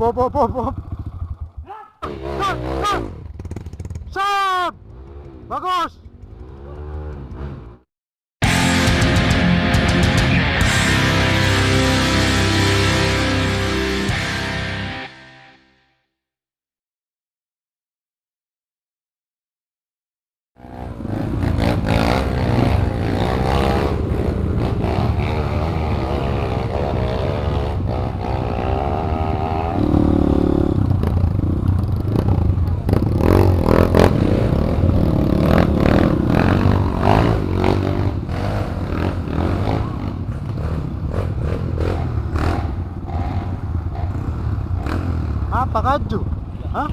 Op. Shot! Bagus! Pakadyo. Ha?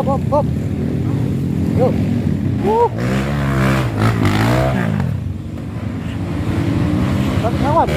Hop. Yo. Woo. Tapi kawan.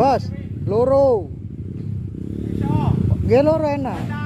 Bos, loro. Nggih loro enak.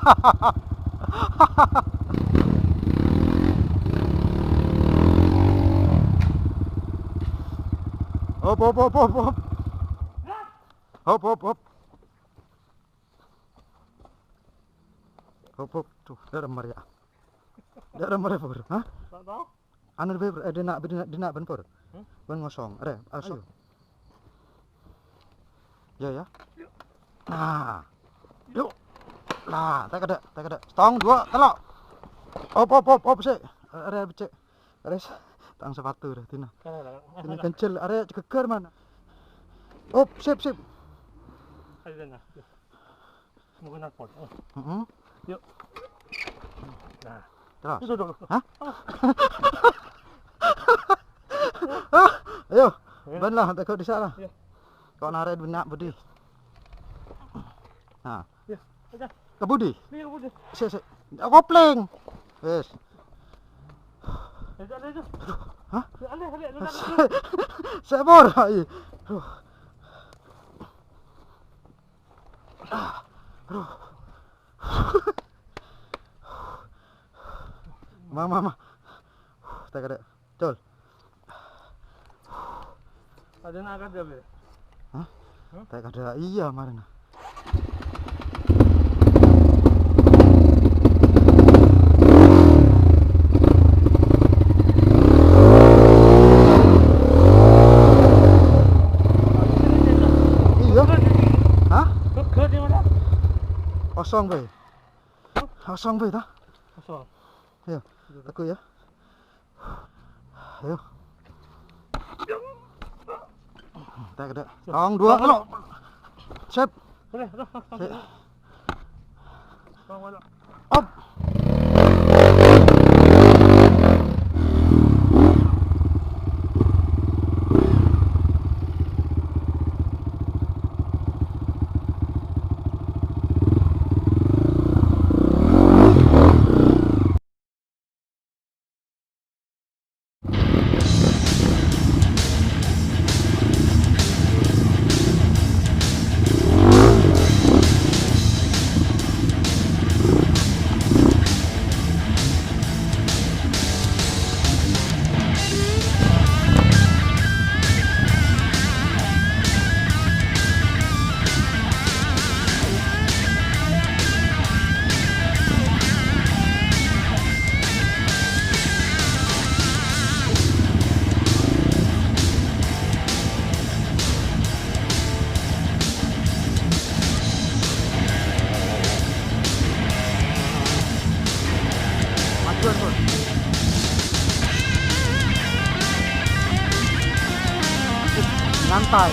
Hop hop hop hop hop. Hop hop hop. Hop hop. Tuh, dia remar ya. Dia remar ya, Pur. Hah? Tak tahu. Anu dia nak ben, Pur. Ben ngosong. Ada, ayo. Ya ya. Nah. Yuk. Lah, tak ada. Stong dua, telok. Hop sik. Are becek. Are tang sepatu dah tina. Tina kencel, are keker mana? Hop, sip. Ada nak. Menggunakan pot. Yuk. Nah. Terus. Duduk. Hah? Ayo. Ben lah, tak kau disak lah. Ya. Kau narik benak budi. Nah. Ya. Aja. Ke budi. Ni udah. Sik. Kopling. Wes. Ada. Hah? Ada. Sabor. Aduh. Mama. Tak ada. Col. Ada nak ada be. Hah? Tak ada. Iya, mana? Iya. Hah? Ke di mana? Kosong be. Dah. Kosong. Ya. Aku ya. Ayo. Tak ada. Tong dua kalau. Sip. Boleh. Sip. Bang mana? Op. Nyantai.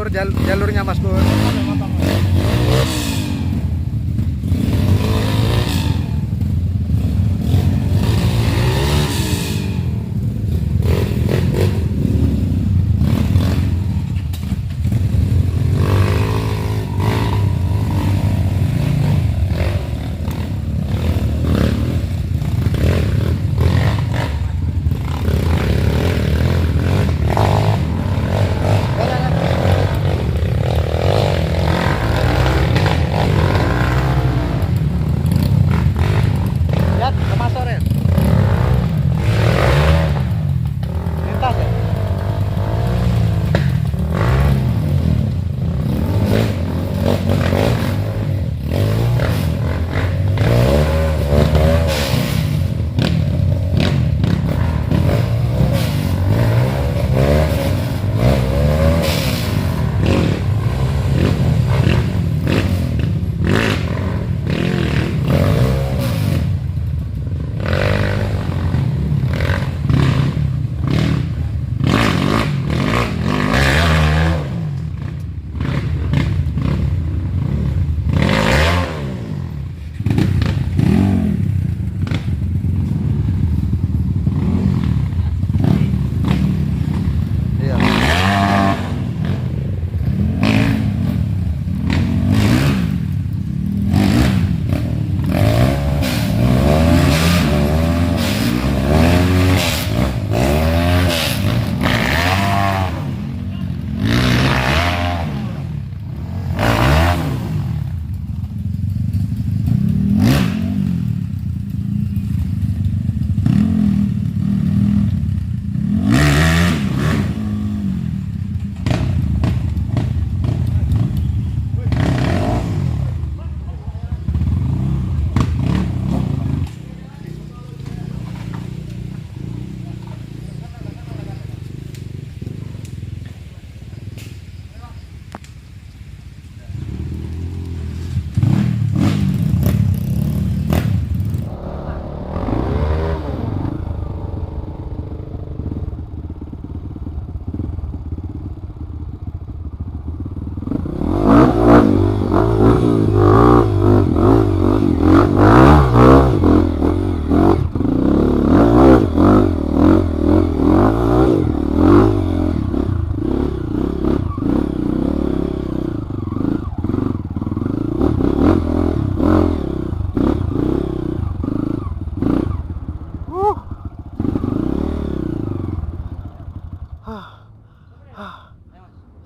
Pur, jalurnya Mas Pur. Ada motor. Lihat, kemas sore. Lintas ya. Iya.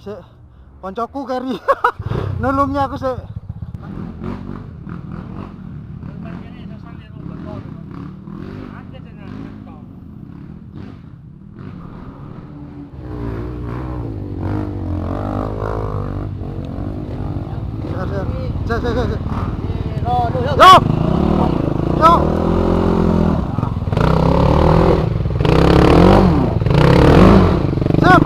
Sik, koncoku keri. Nulungnya aku sik. Sik. Yo. Yo. Siap.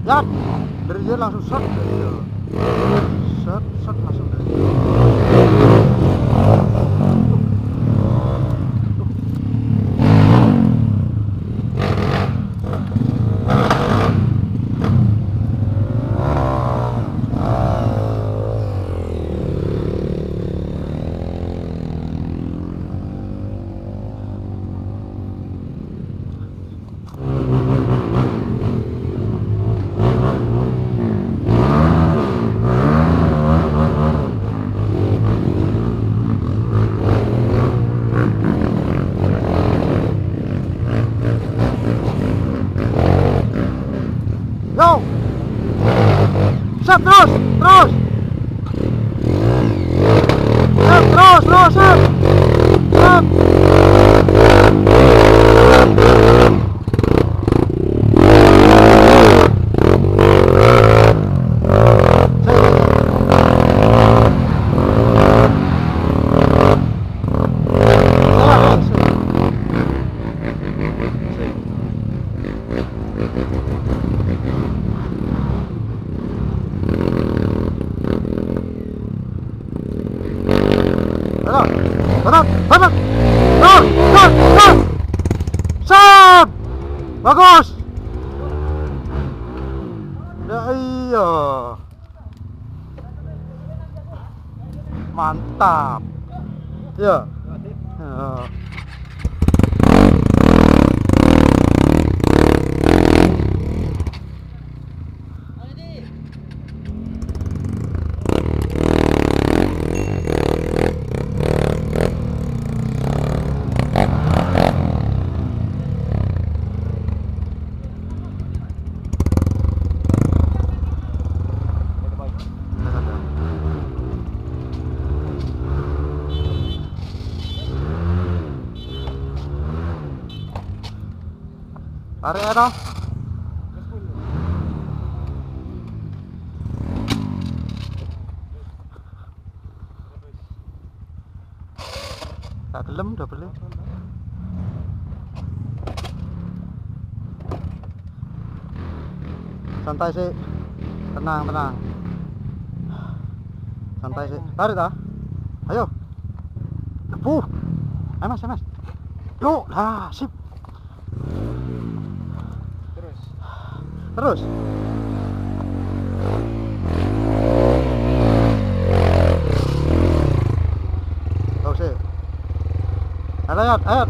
Ya, dari dia langsung shot dari dia. Shot langsung dari dia. sip. Sip. Sip. Bagus. Ya iya. Mantap. Ya. Ya. Tarik ya dong. Tak gelem udah beli. Santai sih. Tenang, tenang. Santai sih. Tarik dah. Ayo. Ayo mas, mas. Yuk, lah, sip. Terus. Oh sih. Ayo, ayo.